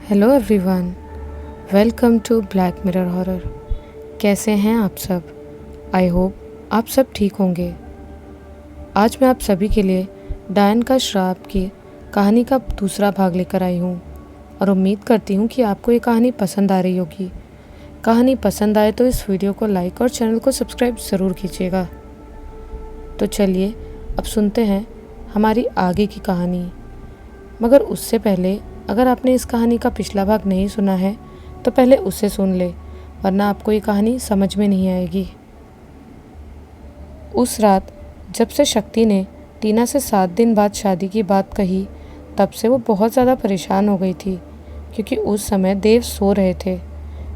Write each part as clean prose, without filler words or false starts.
Hello everyone, welcome to Black Mirror horror. कैसे हैं आप सब? आई होप आप सब ठीक होंगे। आज मैं आप सभी के लिए डायन का श्राप की कहानी का दूसरा भाग लेकर आई हूँ और उम्मीद करती हूँ कि आपको ये कहानी पसंद आ रही होगी। कहानी पसंद आए तो इस वीडियो को लाइक और चैनल को सब्सक्राइब ज़रूर कीजिएगा। तो चलिए अब सुनते हैं हमारी आगे की कहानी। मगर उससे पहले अगर आपने इस कहानी का पिछला भाग नहीं सुना है तो पहले उसे सुन ले, वरना आपको ये कहानी समझ में नहीं आएगी। उस रात जब से शक्ति ने टीना से 7 दिन बाद शादी की बात कही, तब से वो बहुत ज़्यादा परेशान हो गई थी, क्योंकि उस समय देव सो रहे थे।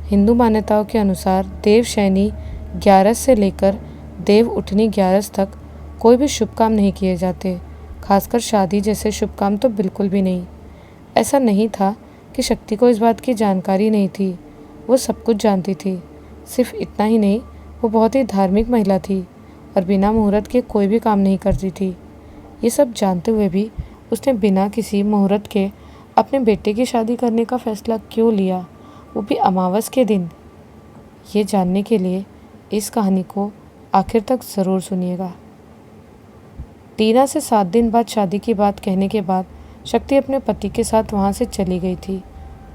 हिंदू मान्यताओं के अनुसार देव शयनी 11 से लेकर देव उठनी 11 तक कोई भी शुभ काम नहीं किए जाते, खासकर शादी जैसे शुभ काम तो बिल्कुल भी नहीं। ऐसा नहीं था कि शक्ति को इस बात की जानकारी नहीं थी, वो सब कुछ जानती थी। सिर्फ इतना ही नहीं, वो बहुत ही धार्मिक महिला थी और बिना मुहूर्त के कोई भी काम नहीं करती थी। ये सब जानते हुए भी उसने बिना किसी मुहूर्त के अपने बेटे की शादी करने का फैसला क्यों लिया, वो भी अमावस के दिन? ये जानने के लिए इस कहानी को आखिर तक ज़रूर सुनिएगा। टीना से 7 दिन बाद शादी की बात कहने के बाद शक्ति अपने पति के साथ वहाँ से चली गई थी,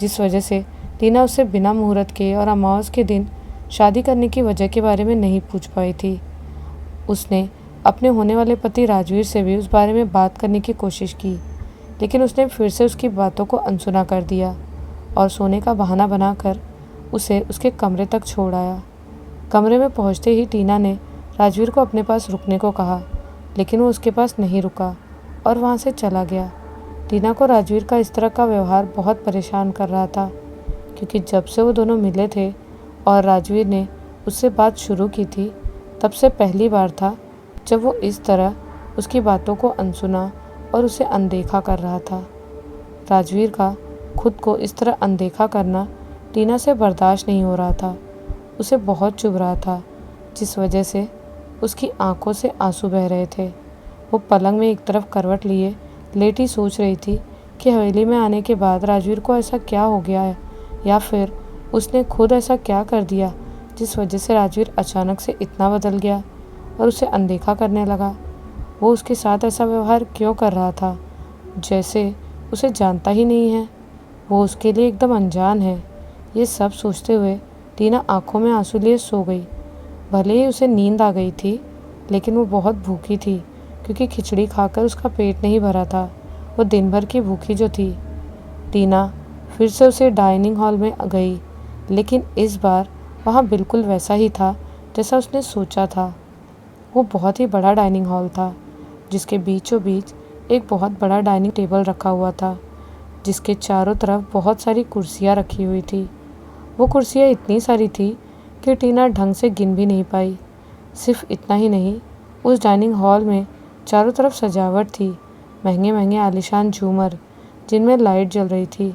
जिस वजह से टीना उससे बिना मुहूर्त के और अमावस के दिन शादी करने की वजह के बारे में नहीं पूछ पाई थी। उसने अपने होने वाले पति राजवीर से भी उस बारे में बात करने की कोशिश की, लेकिन उसने फिर से उसकी बातों को अनसुना कर दिया और सोने का बहाना बनाकर उसे उसके कमरे तक छोड़ आया। कमरे में पहुँचते ही टीना ने राजवीर को अपने पास रुकने को कहा, लेकिन वो उसके पास नहीं रुका और वहाँ से चला गया। टीना को राजवीर का इस तरह का व्यवहार बहुत परेशान कर रहा था, क्योंकि जब से वो दोनों मिले थे और राजवीर ने उससे बात शुरू की थी, तब से पहली बार था जब वो इस तरह उसकी बातों को अनसुना और उसे अनदेखा कर रहा था। राजवीर का खुद को इस तरह अनदेखा करना टीना से बर्दाश्त नहीं हो रहा था। उसे बहुत चुभ रहा था, जिस वजह से उसकी आंखों से आंसू बह रहे थे। वो पलंग में एक तरफ करवट लिए लेटी सोच रही थी कि हवेली में आने के बाद राजवीर को ऐसा क्या हो गया है, या फिर उसने खुद ऐसा क्या कर दिया जिस वजह से राजवीर अचानक से इतना बदल गया और उसे अनदेखा करने लगा। वो उसके साथ ऐसा व्यवहार क्यों कर रहा था, जैसे उसे जानता ही नहीं है, वो उसके लिए एकदम अनजान है। ये सब सोचते हुए टीना आंखों में आंसू लिए सो गई। भले ही उसे नींद आ गई थी, लेकिन वो बहुत भूखी थी, क्योंकि खिचड़ी खाकर उसका पेट नहीं भरा था। वो दिन भर की भूखी जो थी। टीना फिर से उसे डाइनिंग हॉल में गई, लेकिन इस बार वहाँ बिल्कुल वैसा ही था जैसा उसने सोचा था। वो बहुत ही बड़ा डाइनिंग हॉल था, जिसके बीचों बीच एक बहुत बड़ा डाइनिंग टेबल रखा हुआ था, जिसके चारों तरफ बहुत सारी कुर्सियाँ रखी हुई थी। वो कुर्सियाँ इतनी सारी थी कि टीना ढंग से गिन भी नहीं पाई। सिर्फ इतना ही नहीं, उस डाइनिंग हॉल में चारों तरफ सजावट थी। महंगे महंगे आलीशान झूमर, जिनमें लाइट जल रही थी।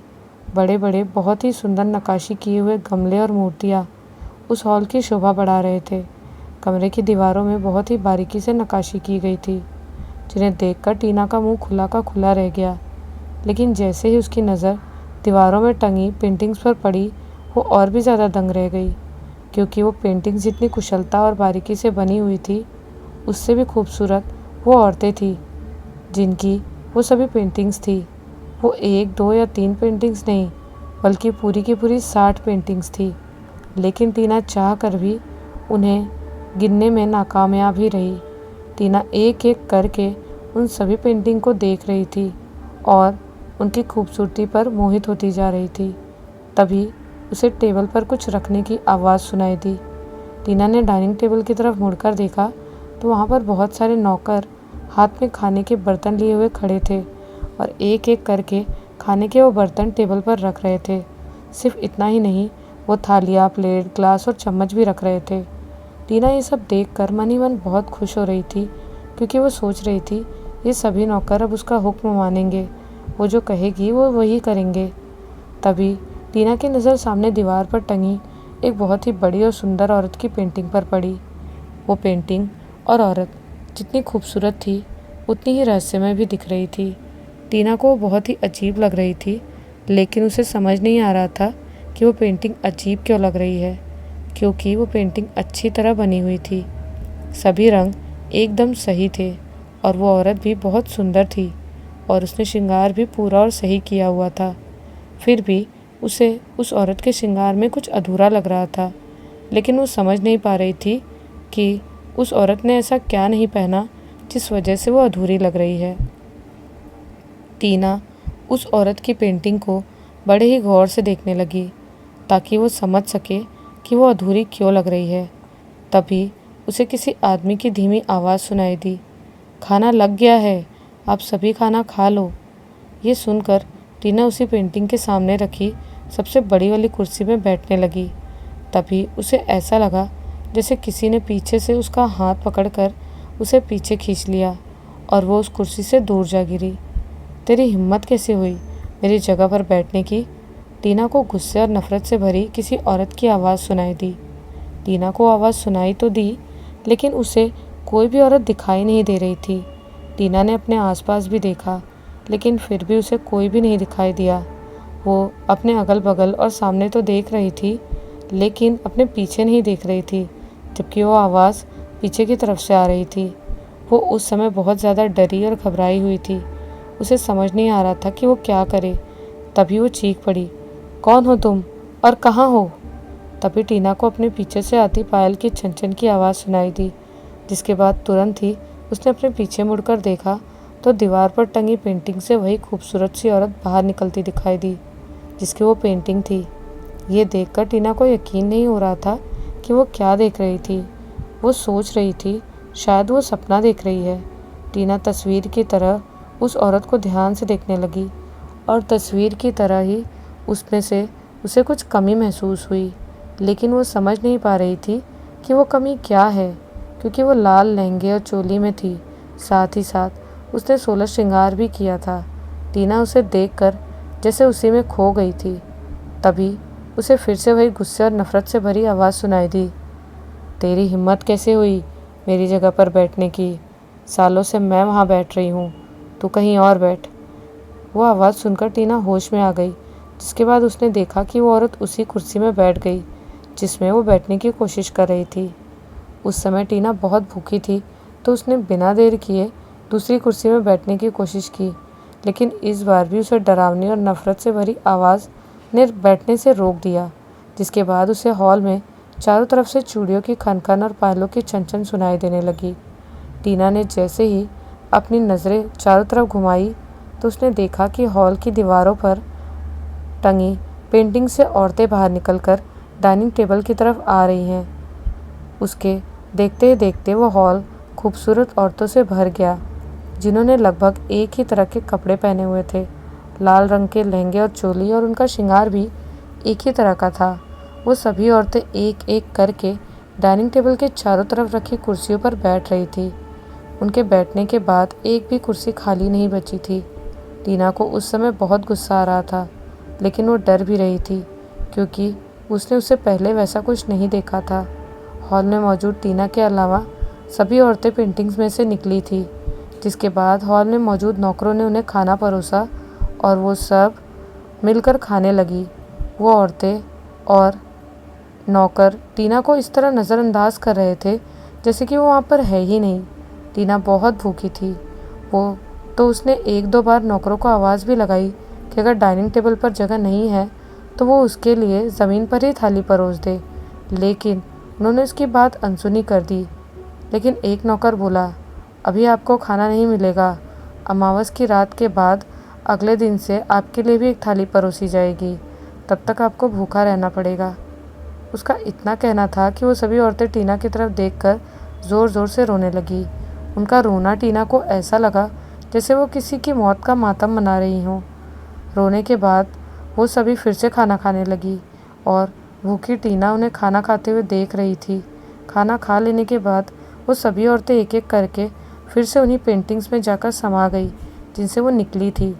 बड़े बड़े बहुत ही सुंदर नक्काशी किए हुए गमले और मूर्तियाँ उस हॉल की शोभा बढ़ा रहे थे। कमरे की दीवारों में बहुत ही बारीकी से नक्काशी की गई थी, जिन्हें देखकर टीना का मुंह खुला का खुला रह गया। लेकिन जैसे ही उसकी नज़र दीवारों में टंगी पेंटिंग्स पर पड़ी, वो और भी ज़्यादा दंग रह गई, क्योंकि वो पेंटिंग्स जितनी कुशलता और बारीकी से बनी हुई थी, उससे भी खूबसूरत वो औरतें थीं जिनकी वो सभी पेंटिंग्स थी। वो 1, 2 या 3 पेंटिंग्स नहीं, बल्कि पूरी की पूरी 60 पेंटिंग्स थी। लेकिन टीना चाह कर भी उन्हें गिनने में नाकामयाब ही रही। टीना एक एक करके उन सभी पेंटिंग को देख रही थी और उनकी खूबसूरती पर मोहित होती जा रही थी। तभी उसे टेबल पर कुछ रखने की आवाज़ सुनाई दी। टीना ने डाइनिंग टेबल की तरफ मुड़कर देखा तो वहाँ पर बहुत सारे नौकर हाथ में खाने के बर्तन लिए हुए खड़े थे और एक एक करके खाने के वो बर्तन टेबल पर रख रहे थे। सिर्फ इतना ही नहीं, वो थालियाँ, प्लेट, ग्लास और चम्मच भी रख रहे थे। टीना ये सब देखकर मन ही मन बहुत खुश हो रही थी, क्योंकि वो सोच रही थी ये सभी नौकर अब उसका हुक्म मानेंगे, वो जो कहेगी वो वही करेंगे। तभी टीना की नज़र सामने दीवार पर टंगी एक बहुत ही बड़ी और सुंदर औरत की पेंटिंग पर पड़ी। वो पेंटिंग और औरत जितनी खूबसूरत थी, उतनी ही रहस्यमय भी दिख रही थी। टीना को वो बहुत ही अजीब लग रही थी, लेकिन उसे समझ नहीं आ रहा था कि वो पेंटिंग अजीब क्यों लग रही है, क्योंकि वो पेंटिंग अच्छी तरह बनी हुई थी। सभी रंग एकदम सही थे और वो औरत भी बहुत सुंदर थी और उसने श्रृंगार भी पूरा और सही किया हुआ था। फिर भी उसे उस औरत के श्रृंगार में कुछ अधूरा लग रहा था, लेकिन वो समझ नहीं पा रही थी कि उस औरत ने ऐसा क्या नहीं पहना जिस वजह से वो अधूरी लग रही है। टीना उस औरत की पेंटिंग को बड़े ही गौर से देखने लगी ताकि वो समझ सके कि वो अधूरी क्यों लग रही है। तभी उसे किसी आदमी की धीमी आवाज़ सुनाई दी, खाना लग गया है, आप सभी खाना खा लो। ये सुनकर टीना उसी पेंटिंग के सामने रखी सबसे बड़ी वाली कुर्सी में बैठने लगी। तभी उसे ऐसा लगा जैसे किसी ने पीछे से उसका हाथ पकड़कर उसे पीछे खींच लिया और वो उस कुर्सी से दूर जा गिरी। तेरी हिम्मत कैसे हुई मेरी जगह पर बैठने की? टीना को गुस्से और नफरत से भरी किसी औरत की आवाज़ सुनाई दी। टीना को आवाज़ सुनाई तो दी, लेकिन उसे कोई भी औरत दिखाई नहीं दे रही थी। टीना ने अपने आसपास भी देखा, लेकिन फिर भी उसे कोई भी नहीं दिखाई दिया। वो अपने अगल बगल और सामने तो देख रही थी, लेकिन अपने पीछे नहीं देख रही थी, जबकि वो आवाज़ पीछे की तरफ से आ रही थी। वो उस समय बहुत ज़्यादा डरी और घबराई हुई थी। उसे समझ नहीं आ रहा था कि वो क्या करे। तभी वो चीख पड़ी, कौन हो तुम और कहाँ हो? तभी टीना को अपने पीछे से आती पायल की छन-छन की आवाज़ सुनाई दी, जिसके बाद तुरंत ही उसने अपने पीछे मुड़कर देखा तो दीवार पर टंगी पेंटिंग से वही खूबसूरत सी औरत बाहर निकलती दिखाई दी, जिसकी वो पेंटिंग थी। ये देखकर टीना को यकीन नहीं हो रहा था कि वो क्या देख रही थी। वो सोच रही थी शायद वो सपना देख रही है। टीना तस्वीर की तरह उस औरत को ध्यान से देखने लगी और तस्वीर की तरह ही उसमें से उसे कुछ कमी महसूस हुई, लेकिन वो समझ नहीं पा रही थी कि वो कमी क्या है, क्योंकि वो लाल लहंगे और चोली में थी। साथ ही साथ उसने 16 श्रृंगार भी किया था। टीना उसे देखकर जैसे उसी में खो गई थी। तभी उसे फिर से वही गुस्से और नफरत से भरी आवाज़ सुनाई दी, तेरी हिम्मत कैसे हुई मेरी जगह पर बैठने की? सालों से मैं वहाँ बैठ रही हूँ, तू कहीं और बैठ। वो आवाज़ सुनकर टीना होश में आ गई, जिसके बाद उसने देखा कि वो औरत उसी कुर्सी में बैठ गई जिसमें वो बैठने की कोशिश कर रही थी। उस समय टीना बहुत भूखी थी, तो उसने बिना देर किए दूसरी कुर्सी में बैठने की कोशिश की, लेकिन इस बार भी उसे डरावनी और नफरत से भरी आवाज़ ने बैठने से रोक दिया, जिसके बाद उसे हॉल में चारों तरफ से चूड़ियों की खनखन और पायलों की छन-छन सुनाई देने लगी। टीना ने जैसे ही अपनी नज़रें चारों तरफ घुमाई तो उसने देखा कि हॉल की दीवारों पर टंगी पेंटिंग से औरतें बाहर निकलकर डाइनिंग टेबल की तरफ आ रही हैं। उसके देखते ही देखते वो हॉल खूबसूरत औरतों से भर गया, जिन्होंने लगभग एक ही तरह के कपड़े पहने हुए थे। लाल रंग के लहंगे और चोली, और उनका श्रृंगार भी एक ही तरह का था। वो सभी औरतें एक एक करके डाइनिंग टेबल के चारों तरफ रखी कुर्सियों पर बैठ रही थी। उनके बैठने के बाद एक भी कुर्सी खाली नहीं बची थी। टीना को उस समय बहुत गुस्सा आ रहा था, लेकिन वो डर भी रही थी, क्योंकि उसने उससे पहले वैसा कुछ नहीं देखा था। हॉल में मौजूद टीना के अलावा सभी औरतें पेंटिंग्स में से निकली थी, जिसके बाद हॉल में मौजूद नौकरों ने उन्हें खाना परोसा और वो सब मिलकर खाने लगी। वो औरतें और नौकर टीना को इस तरह नज़रअंदाज कर रहे थे जैसे कि वो वहाँ पर है ही नहीं। टीना बहुत भूखी थी। तो उसने एक दो बार नौकरों को आवाज़ भी लगाई कि अगर डाइनिंग टेबल पर जगह नहीं है तो वो उसके लिए ज़मीन पर ही थाली परोस दे, लेकिन उन्होंने उसकी बात अनसुनी कर दी। लेकिन एक नौकर बोला, अभी आपको खाना नहीं मिलेगा, अमावस की रात के बाद अगले दिन से आपके लिए भी एक थाली परोसी जाएगी, तब तक आपको भूखा रहना पड़ेगा। उसका इतना कहना था कि वो सभी औरतें टीना की तरफ देखकर ज़ोर ज़ोर से रोने लगी। उनका रोना टीना को ऐसा लगा जैसे वो किसी की मौत का मातम मना रही हों। रोने के बाद वो सभी फिर से खाना खाने लगी और भूखी टीना उन्हें खाना खाते हुए देख रही थी। खाना खा लेने के बाद वो सभी औरतें एक एक करके फिर से उन्हीं पेंटिंग्स में जाकर समा गई जिनसे वो निकली थी।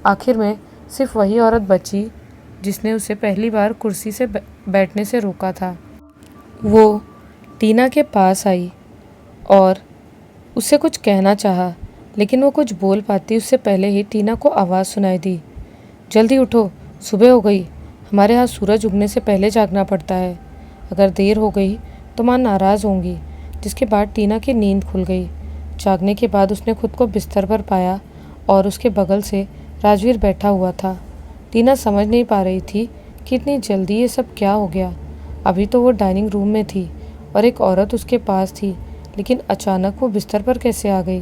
आखिर में सिर्फ वही औरत बची जिसने उसे पहली बार कुर्सी से बैठने से रोका था। वो टीना के पास आई और उससे कुछ कहना चाहा, लेकिन वो कुछ बोल पाती उससे पहले ही टीना को आवाज़ सुनाई दी, जल्दी उठो, सुबह हो गई। हमारे यहाँ सूरज उगने से पहले जागना पड़ता है। अगर देर हो गई तो माँ नाराज़ होंगी। जिसके बाद टीना की नींद खुल गई। जागने के बाद उसने खुद को बिस्तर पर पाया और उसके बगल से राजवीर बैठा हुआ था। टीना समझ नहीं पा रही थी कि इतनी जल्दी ये सब क्या हो गया। अभी तो वो डाइनिंग रूम में थी और एक औरत उसके पास थी, लेकिन अचानक वो बिस्तर पर कैसे आ गई।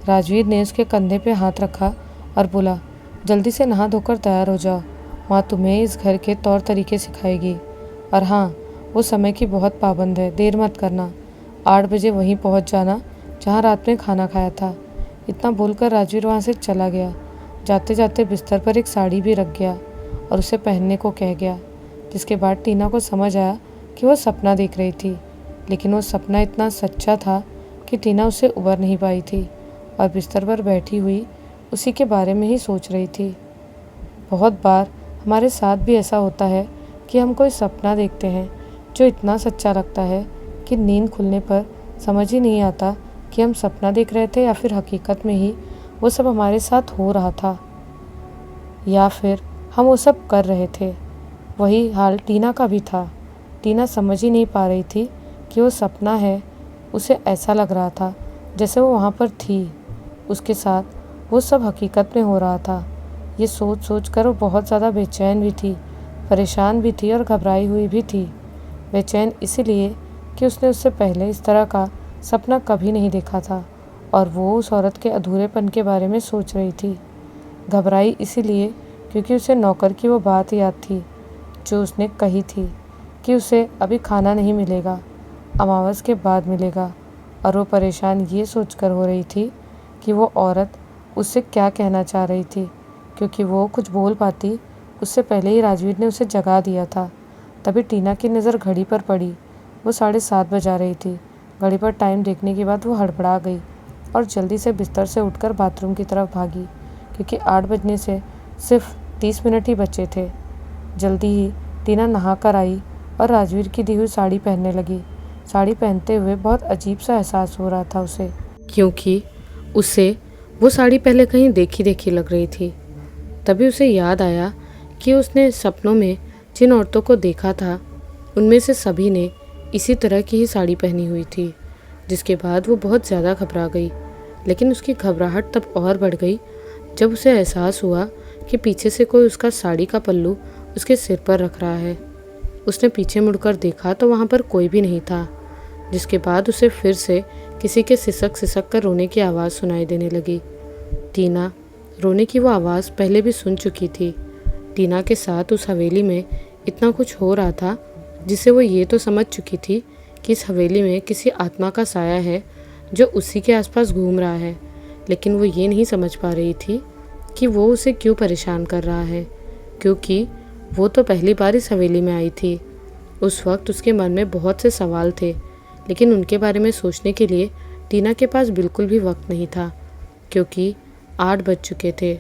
राजवीर ने उसके कंधे पे हाथ रखा और बोला, जल्दी से नहा धोकर तैयार हो जाओ, माँ तुम्हें इस घर के तौर तरीके सिखाएगी। और हाँ, वो समय की बहुत पाबंद है, देर मत करना। 8 बजे वहीं पहुँच जाना जहाँ रात में खाना खाया था। इतना बोलकर राजवीर वहाँ से चला गया। जाते जाते बिस्तर पर एक साड़ी भी रख गया और उसे पहनने को कह गया। जिसके बाद टीना को समझ आया कि वो सपना देख रही थी, लेकिन वो सपना इतना सच्चा था कि टीना उससे उबर नहीं पाई थी और बिस्तर पर बैठी हुई उसी के बारे में ही सोच रही थी। बहुत बार हमारे साथ भी ऐसा होता है कि हम कोई सपना देखते हैं जो इतना सच्चा लगता है कि नींद खुलने पर समझ ही नहीं आता कि हम सपना देख रहे थे या फिर हकीकत में ही वो सब हमारे साथ हो रहा था, या फिर हम वो सब कर रहे थे। वही हाल टीना का भी था। टीना समझ ही नहीं पा रही थी कि वो सपना है। उसे ऐसा लग रहा था जैसे वो वहाँ पर थी, उसके साथ वो सब हकीकत में हो रहा था। ये सोच सोच कर वो बहुत ज़्यादा बेचैन भी थी, परेशान भी थी और घबराई हुई भी थी। बेचैन इसीलिए कि उसने उससे पहले इस तरह का सपना कभी नहीं देखा था और वो उस औरत के अधूरेपन के बारे में सोच रही थी। घबराई इसीलिए क्योंकि उसे नौकर की वो बात याद थी जो उसने कही थी कि उसे अभी खाना नहीं मिलेगा, अमावस के बाद मिलेगा। और वो परेशान ये सोचकर हो रही थी कि वो औरत उससे क्या कहना चाह रही थी, क्योंकि वो कुछ बोल पाती उससे पहले ही राजवीर ने उसे जगा दिया था। तभी टीना की नज़र घड़ी पर पड़ी। वो 7:30 बजा रही थी। घड़ी पर टाइम देखने के बाद वो हड़बड़ा गई और जल्दी से बिस्तर से उठकर बाथरूम की तरफ भागी, क्योंकि 8 बजने से सिर्फ 30 मिनट ही बचे थे। जल्दी ही टीना नहा कर आई और राजवीर की दी हुई साड़ी पहनने लगी। साड़ी पहनते हुए बहुत अजीब सा एहसास हो रहा था उसे, क्योंकि उसे वो साड़ी पहले कहीं देखी देखी लग रही थी। तभी उसे याद आया कि उसने सपनों में जिन औरतों को देखा था उनमें से सभी ने इसी तरह की ही साड़ी पहनी हुई थी। जिसके बाद वो बहुत ज़्यादा घबरा गई, लेकिन उसकी घबराहट तब और बढ़ गई जब उसे एहसास हुआ कि पीछे से कोई उसका साड़ी का पल्लू उसके सिर पर रख रहा है। उसने पीछे मुड़कर देखा तो वहाँ पर कोई भी नहीं था। जिसके बाद उसे फिर से किसी के सिसक सिसक कर रोने की आवाज़ सुनाई देने लगी। टीना रोने की वो आवाज़ पहले भी सुन चुकी थी। टीना के साथ उस हवेली में इतना कुछ हो रहा था जिससे वो ये तो समझ चुकी थी कि इस हवेली में किसी आत्मा का साया है जो उसी के आसपास घूम रहा है, लेकिन वो ये नहीं समझ पा रही थी कि वो उसे क्यों परेशान कर रहा है, क्योंकि वो तो पहली बार इस हवेली में आई थी। उस वक्त उसके मन में बहुत से सवाल थे, लेकिन उनके बारे में सोचने के लिए टीना के पास बिल्कुल भी वक्त नहीं था, क्योंकि 8 बज चुके थे।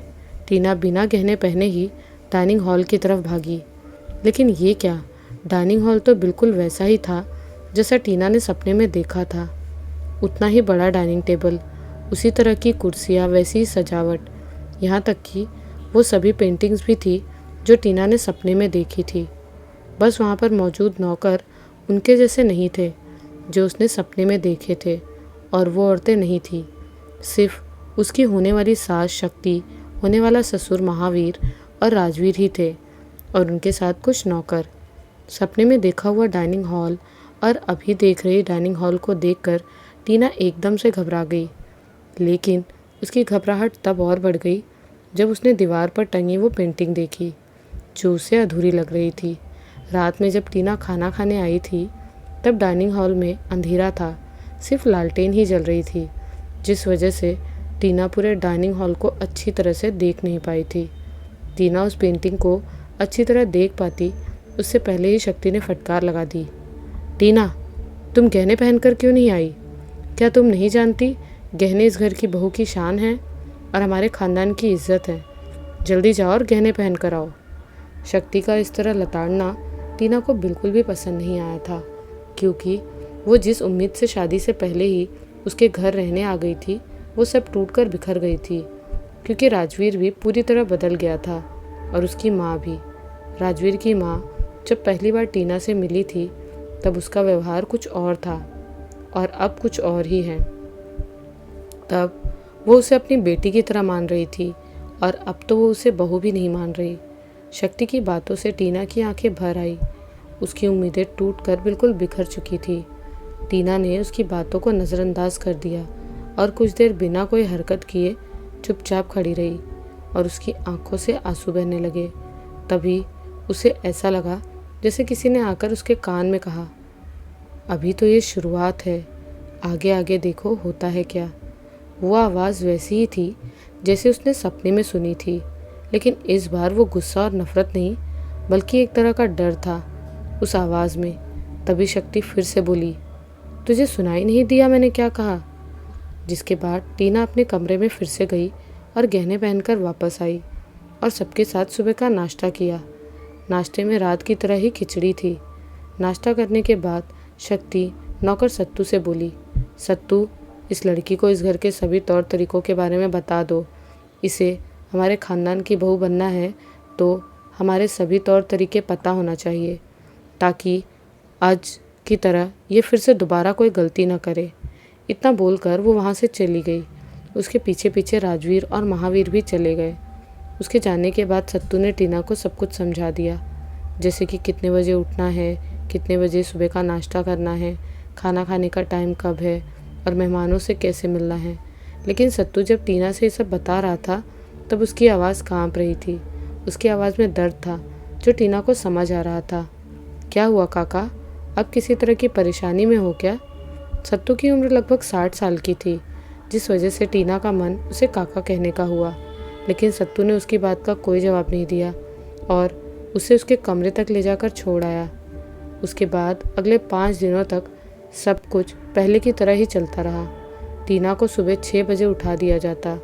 टीना बिना गहने पहने ही डाइनिंग हॉल की तरफ भागी। लेकिन ये क्या, डाइनिंग हॉल तो बिल्कुल वैसा ही था जैसा टीना ने सपने में देखा था। उतना ही बड़ा डाइनिंग टेबल, उसी तरह की कुर्सियाँ, वैसी ही सजावट, यहाँ तक कि वो सभी पेंटिंग्स भी थी जो टीना ने सपने में देखी थी। बस वहाँ पर मौजूद नौकर उनके जैसे नहीं थे जो उसने सपने में देखे थे, और वो औरतें नहीं थी, सिर्फ उसकी होने वाली सास शक्ति, होने वाला ससुर महावीर और राजवीर ही थे, और उनके साथ कुछ नौकर। सपने में देखा हुआ डाइनिंग हॉल और अभी देख रही डाइनिंग हॉल को देखकर टीना एकदम से घबरा गई। लेकिन उसकी घबराहट तब और बढ़ गई जब उसने दीवार पर टंगी वो पेंटिंग देखी जो उसे अधूरी लग रही थी। रात में जब टीना खाना खाने आई थी तब डाइनिंग हॉल में अंधेरा था, सिर्फ लालटेन ही जल रही थी, जिस वजह से टीना पूरे डाइनिंग हॉल को अच्छी तरह से देख नहीं पाई थी। टीना उस पेंटिंग को अच्छी तरह देख पाती उससे पहले ही शक्ति ने फटकार लगा दी। टीना, तुम गहने पहनकर क्यों नहीं आई? क्या तुम नहीं जानती गहने इस घर की बहू की शान है और हमारे खानदान की इज्जत है? जल्दी जाओ और गहने पहन कर आओ। शक्ति का इस तरह लताड़ना टीना को बिल्कुल भी पसंद नहीं आया था, क्योंकि वो जिस उम्मीद से शादी से पहले ही उसके घर रहने आ गई थी वो सब टूटकर बिखर गई थी, क्योंकि राजवीर भी पूरी तरह बदल गया था और उसकी माँ भी। राजवीर की माँ जब पहली बार टीना से मिली थी तब उसका व्यवहार कुछ और था और अब कुछ और ही है। तब वो उसे अपनी बेटी की तरह मान रही थी और अब तो वो उसे बहू भी नहीं मान रही। शक्ति की बातों से टीना की आंखें भर आई। उसकी उम्मीदें टूटकर बिल्कुल बिखर चुकी थी। टीना ने उसकी बातों को नज़रअंदाज कर दिया और कुछ देर बिना कोई हरकत किए चुपचाप खड़ी रही और उसकी आंखों से आंसू बहने लगे। तभी उसे ऐसा लगा जैसे किसी ने आकर उसके कान में कहा, अभी तो ये शुरुआत है, आगे आगे देखो होता है क्या। वो आवाज़ वैसी ही थी जैसे उसने सपने में सुनी थी, लेकिन इस बार वो गुस्सा और नफरत नहीं बल्कि एक तरह का डर था उस आवाज़ में। तभी शक्ति फिर से बोली, तुझे सुनाई नहीं दिया मैंने क्या कहा? जिसके बाद टीना अपने कमरे में फिर से गई और गहने पहनकर वापस आई और सबके साथ सुबह का नाश्ता किया। नाश्ते में रात की तरह ही खिचड़ी थी। नाश्ता करने के बाद शक्ति नौकर सत्तू से बोली, सत्तू, इस लड़की को इस घर के सभी तौर तरीकों के बारे में बता दो। इसे हमारे ख़ानदान की बहू बनना है तो हमारे सभी तौर तरीके पता होना चाहिए, ताकि आज की तरह ये फिर से दोबारा कोई गलती ना करे। इतना बोलकर वो वहाँ से चली गई। उसके पीछे पीछे राजवीर और महावीर भी चले गए। उसके जाने के बाद सत्तू ने टीना को सब कुछ समझा दिया, जैसे कि कितने बजे उठना है, कितने बजे सुबह का नाश्ता करना है, खाना खाने का टाइम कब है और मेहमानों से कैसे मिलना है। लेकिन सत्तू जब टीना से ये सब बता रहा था तब उसकी आवाज़ कांप रही थी। उसकी आवाज़ में दर्द था जो टीना को समझ आ रहा था। क्या हुआ काका, अब किसी तरह की परेशानी में हो क्या? सत्तू की उम्र लगभग 60 साल की थी, जिस वजह से टीना का मन उसे काका कहने का हुआ। लेकिन सत्तू ने उसकी बात का कोई जवाब नहीं दिया और उसे उसके कमरे तक ले जाकर छोड़ आया। उसके बाद अगले 5 दिनों तक सब कुछ पहले की तरह ही चलता रहा। टीना को सुबह 6 बजे उठा दिया जाता,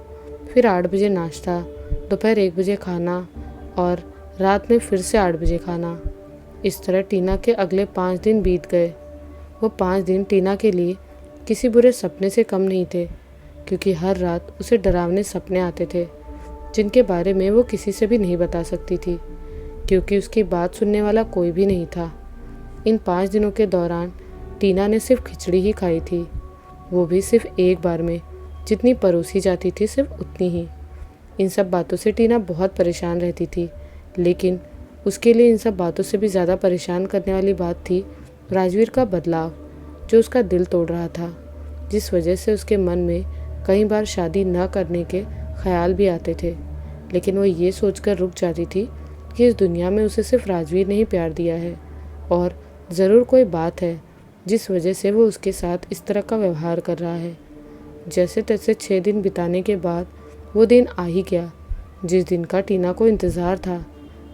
फिर 8 बजे नाश्ता, दोपहर 1 बजे खाना और रात में फिर से 8 बजे खाना। इस तरह टीना के अगले 5 दिन बीत गए। वो 5 दिन टीना के लिए किसी बुरे सपने से कम नहीं थे, क्योंकि हर रात उसे डरावने सपने आते थे जिनके बारे में वो किसी से भी नहीं बता सकती थी, क्योंकि उसकी बात सुनने वाला कोई भी नहीं था। इन 5 दिनों के दौरान टीना ने सिर्फ खिचड़ी ही खाई थी, वो भी सिर्फ एक बार में, जितनी परोसी जाती थी सिर्फ उतनी ही। इन सब बातों से टीना बहुत परेशान रहती थी, लेकिन उसके लिए इन सब बातों से भी ज़्यादा परेशान करने वाली बात थी राजवीर का बदलाव, जो उसका दिल तोड़ रहा था, जिस वजह से उसके मन में कई बार शादी न करने के ख्याल भी आते थे। लेकिन वो ये सोचकर रुक जाती थी कि इस दुनिया में उसे सिर्फ राजवीर ने ही प्यार दिया है और ज़रूर कोई बात है जिस वजह से वो उसके साथ इस तरह का व्यवहार कर रहा है। जैसे तैसे 6 दिन बिताने के बाद वो दिन आ ही गया जिस दिन का टीना को इंतज़ार था,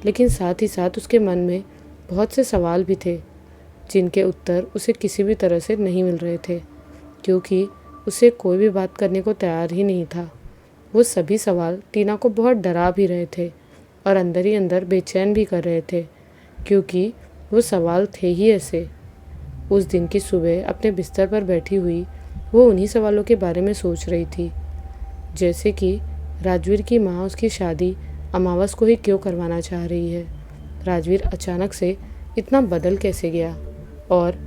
लेकिन साथ ही साथ उसके मन में बहुत से सवाल भी थे जिनके उत्तर उसे किसी भी तरह से नहीं मिल रहे थे, क्योंकि उसे कोई भी बात करने को तैयार ही नहीं था। वो सभी सवाल टीना को बहुत डरा भी रहे थे और अंदर ही अंदर बेचैन भी कर रहे थे, क्योंकि वो सवाल थे ही ऐसे। उस दिन की सुबह अपने बिस्तर पर बैठी हुई वो उन्हीं सवालों के बारे में सोच रही थी, जैसे कि राजवीर की माँ उसकी शादी अमावस को ही क्यों करवाना चाह रही है, राजवीर अचानक से इतना बदल कैसे गया, और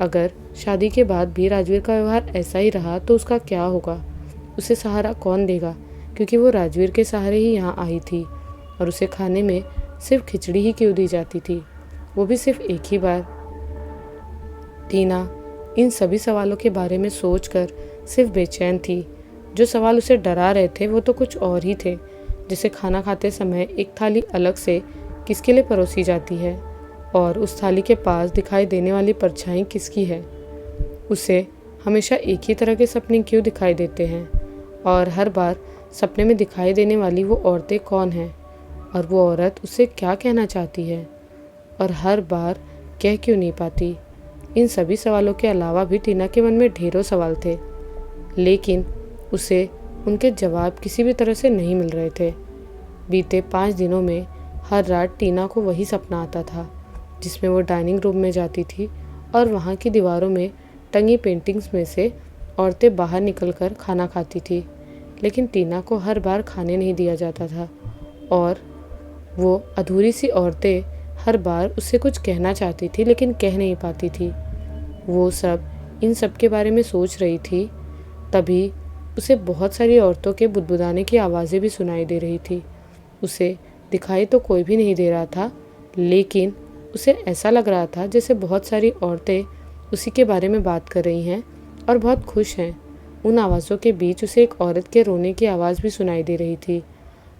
अगर शादी के बाद भी राजवीर का व्यवहार ऐसा ही रहा तो उसका क्या होगा, उसे सहारा कौन देगा, क्योंकि वो राजवीर के सहारे ही यहाँ आई थी और उसे खाने में सिर्फ खिचड़ी ही क्यों दी जाती थी, वो भी सिर्फ एक ही बार। टीना इन सभी सवालों के बारे में सोचकर सिर्फ बेचैन थी। जो सवाल उसे डरा रहे थे वो तो कुछ और ही थे, जैसे खाना खाते समय एक थाली अलग से किसके लिए परोसी जाती है और उस थाली के पास दिखाई देने वाली परछाई किसकी है, उसे हमेशा एक ही तरह के सपने क्यों दिखाई देते हैं, और हर बार सपने में दिखाई देने वाली वो औरतें कौन हैं और वो औरत उसे क्या कहना चाहती है और हर बार कह क्यों नहीं पाती। इन सभी सवालों के अलावा भी टीना के मन में ढेरों सवाल थे, लेकिन उसे उनके जवाब किसी भी तरह से नहीं मिल रहे थे। बीते 5 दिनों में हर रात टीना को वही सपना आता था, जिसमें वो डाइनिंग रूम में जाती थी और वहाँ की दीवारों में टंगी पेंटिंग्स में से औरतें बाहर निकलकर खाना खाती थी, लेकिन टीना को हर बार खाने नहीं दिया जाता था और वो अधूरी सी औरतें हर बार उससे कुछ कहना चाहती थी लेकिन कह नहीं पाती थी। वो इन सब के बारे में सोच रही थी, तभी उसे बहुत सारी औरतों के बुदबुदाने की आवाज़ें भी सुनाई दे रही थी। उसे दिखाई तो कोई भी नहीं दे रहा था, लेकिन उसे ऐसा लग रहा था जैसे बहुत सारी औरतें उसी के बारे में बात कर रही हैं और बहुत खुश हैं। उन आवाज़ों के बीच उसे एक औरत के रोने की आवाज़ भी सुनाई दे रही थी।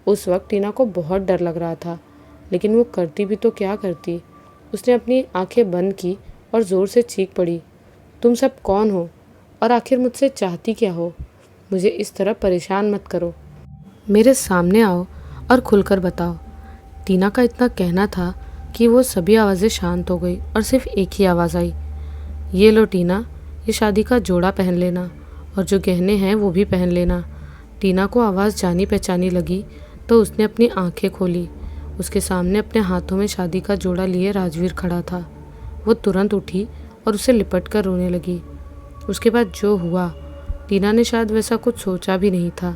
उस वक्त टीना को बहुत डर लग रहा था, लेकिन वो करती भी तो क्या करती। उसने अपनी आंखें बंद की और ज़ोर से चीख पड़ी, तुम सब कौन हो और आखिर मुझसे चाहती क्या हो? मुझे इस तरह परेशान मत करो, मेरे सामने आओ और खुलकर बताओ। टीना का इतना कहना था कि वो सभी आवाज़ें शांत हो गई और सिर्फ एक ही आवाज़ आई, ये लो टीना, ये शादी का जोड़ा पहन लेना और जो गहने हैं वो भी पहन लेना। टीना को आवाज़ जानी पहचानी लगी तो उसने अपनी आंखें खोली। उसके सामने अपने हाथों में शादी का जोड़ा लिए राजवीर खड़ा था। वो तुरंत उठी और उसे लिपट कर रोने लगी। उसके बाद जो हुआ, टीना ने शायद वैसा कुछ सोचा भी नहीं था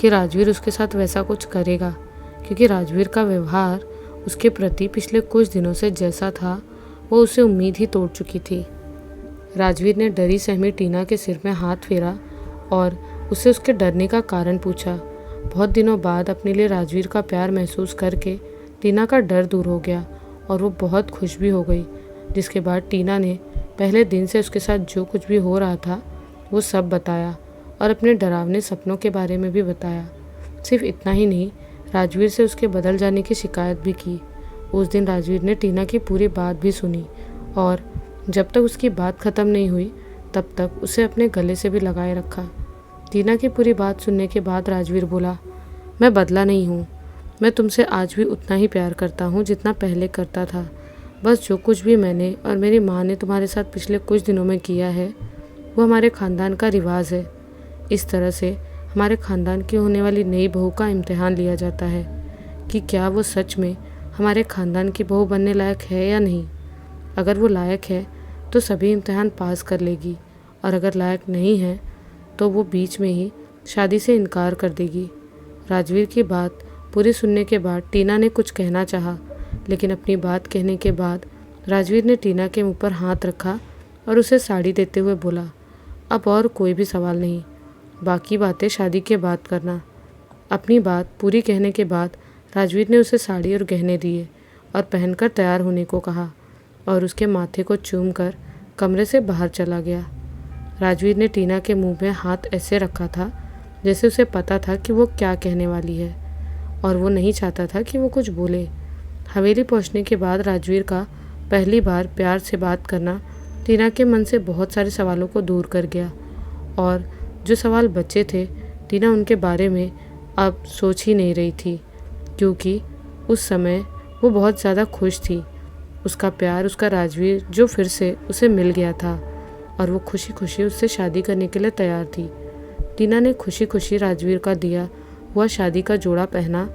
कि राजवीर उसके साथ वैसा कुछ करेगा, क्योंकि राजवीर का व्यवहार उसके प्रति पिछले कुछ दिनों से जैसा था वो उसे उम्मीद ही तोड़ चुकी थी। राजवीर ने डरी सहमी टीना के सिर में हाथ फेरा और उससे उसके डरने का कारण पूछा। बहुत दिनों बाद अपने लिए राजवीर का प्यार महसूस करके टीना का डर दूर हो गया और वो बहुत खुश भी हो गई। जिसके बाद टीना ने पहले दिन से उसके साथ जो कुछ भी हो रहा था वो सब बताया और अपने डरावने सपनों के बारे में भी बताया। सिर्फ इतना ही नहीं, राजवीर से उसके बदल जाने की शिकायत भी की। उस दिन राजवीर ने टीना की पूरी बात भी सुनी और जब तक उसकी बात ख़त्म नहीं हुई तब तक उसे अपने गले से भी लगाए रखा। टीना की पूरी बात सुनने के बाद राजवीर बोला, मैं बदला नहीं हूँ, मैं तुमसे आज भी उतना ही प्यार करता हूँ जितना पहले करता था। बस जो कुछ भी मैंने और मेरी माँ ने तुम्हारे साथ पिछले कुछ दिनों में किया है वो हमारे ख़ानदान का रिवाज है। इस तरह से हमारे ख़ानदान की होने वाली नई बहू का इम्तिहान लिया जाता है कि क्या वो सच में हमारे ख़ानदान की बहू बनने लायक है या नहीं। अगर वो लायक है तो सभी इम्तिहान पास कर लेगी और अगर लायक नहीं है तो वो बीच में ही शादी से इनकार कर देगी। राजवीर की बात पूरी सुनने के बाद टीना ने कुछ कहना चाहा, लेकिन अपनी बात कहने के बाद राजवीर ने टीना के मुंह पर हाथ रखा और उसे साड़ी देते हुए बोला, अब और कोई भी सवाल नहीं, बाकी बातें शादी के बाद करना। अपनी बात पूरी कहने के बाद राजवीर ने उसे साड़ी और गहने दिए और पहनकर तैयार होने को कहा और उसके माथे को चूमकर कमरे से बाहर चला गया। राजवीर ने टीना के मुंह में हाथ ऐसे रखा था जैसे उसे पता था कि वो क्या कहने वाली है और वो नहीं चाहता था कि वो कुछ बोले। हवेली पहुंचने के बाद राजवीर का पहली बार प्यार से बात करना टीना के मन से बहुत सारे सवालों को दूर कर गया और जो सवाल बचे थे टीना उनके बारे में अब सोच ही नहीं रही थी, क्योंकि उस समय वो बहुत ज़्यादा खुश थी। उसका प्यार, उसका राजवीर जो फिर से उसे मिल गया था और वो खुशी खुशी उससे शादी करने के लिए तैयार थी। टीना ने खुशी खुशी राजवीर का दिया हुआ शादी का जोड़ा पहना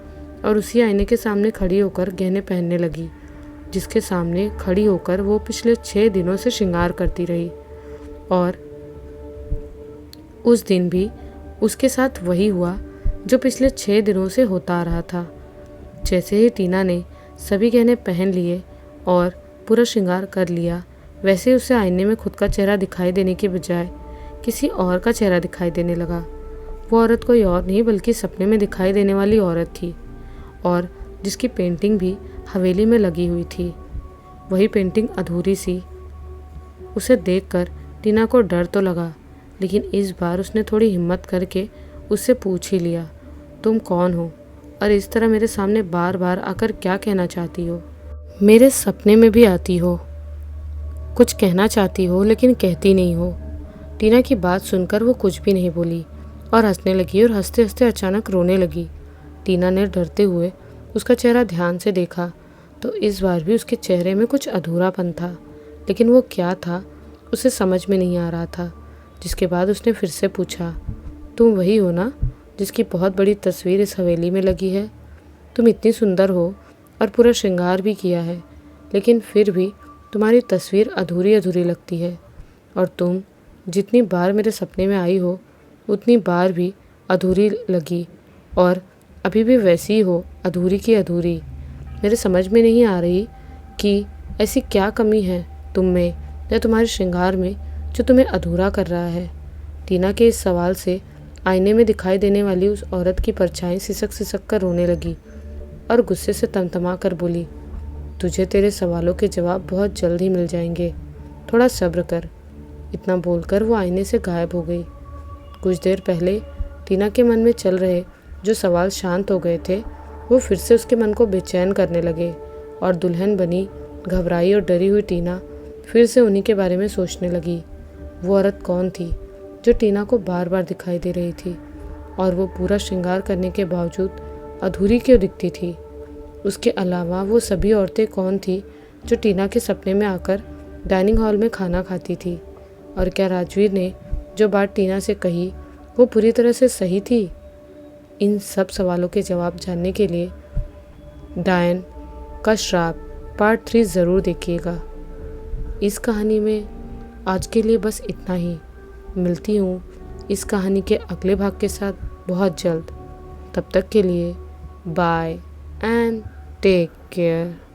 और उसी आईने के सामने खड़ी होकर गहने पहनने लगी, जिसके सामने खड़ी होकर वो पिछले 6 दिनों से श्रृंगार करती रही। और उस दिन भी उसके साथ वही हुआ जो पिछले 6 दिनों से होता आ रहा था। जैसे ही टीना ने सभी गहने पहन लिए और पूरा श्रृंगार कर लिया, वैसे उसे आईने में खुद का चेहरा दिखाई देने के बजाय किसी और का चेहरा दिखाई देने लगा। वो औरत कोई और नहीं बल्कि सपने में दिखाई देने वाली औरत थी और जिसकी पेंटिंग भी हवेली में लगी हुई थी। वही पेंटिंग अधूरी सी। उसे देखकर टीना को डर तो लगा, लेकिन इस बार उसने थोड़ी हिम्मत करके उससे पूछ ही लिया, तुम कौन हो और इस तरह मेरे सामने बार बार आकर क्या कहना चाहती हो? मेरे सपने में भी आती हो, कुछ कहना चाहती हो लेकिन कहती नहीं हो। टीना की बात सुनकर वो कुछ भी नहीं बोली और हंसने लगी और हंसते हंसते अचानक रोने लगी। टीना ने डरते हुए उसका चेहरा ध्यान से देखा तो इस बार भी उसके चेहरे में कुछ अधूरापन था, लेकिन वो क्या था उसे समझ में नहीं आ रहा था। जिसके बाद उसने फिर से पूछा, तुम वही हो ना जिसकी बहुत बड़ी तस्वीर इस हवेली में लगी है? तुम इतनी सुंदर हो और पूरा श्रृंगार भी किया है, लेकिन फिर भी तुम्हारी तस्वीर अधूरी अधूरी लगती है और तुम जितनी बार मेरे सपने में आई हो उतनी बार भी अधूरी लगी और अभी भी वैसी ही हो, अधूरी की अधूरी। मेरे समझ में नहीं आ रही कि ऐसी क्या कमी है तुम में या तुम्हारे श्रृंगार में जो तुम्हें अधूरा कर रहा है। टीना के इस सवाल से आईने में दिखाई देने वाली उस औरत की परछाई सिसक सिसक कर रोने लगी और गुस्से से तमतमा कर बोली, तुझे तेरे सवालों के जवाब बहुत जल्द ही मिल जाएंगे, थोड़ा सब्र कर। इतना बोलकर वो आईने से गायब हो गई। कुछ देर पहले टीना के मन में चल रहे जो सवाल शांत हो गए थे वो फिर से उसके मन को बेचैन करने लगे और दुल्हन बनी घबराई और डरी हुई टीना फिर से उन्हीं के बारे में सोचने लगी। वो औरत कौन थी जो टीना को बार बार दिखाई दे रही थी और वो पूरा श्रृंगार करने के बावजूद अधूरी क्यों दिखती थी। उसके अलावा वो सभी औरतें कौन थी जो टीना के सपने में आकर डाइनिंग हॉल में खाना खाती थी। और क्या राजवीर ने जो बात टीना से कही वो पूरी तरह से सही थी। इन सब सवालों के जवाब जानने के लिए डायन का श्राप पार्ट 3 ज़रूर देखिएगा। इस कहानी में आज के लिए बस इतना ही। मिलती हूँ इस कहानी के अगले भाग के साथ बहुत जल्द। तब तक के लिए बाय एंड टेक केयर।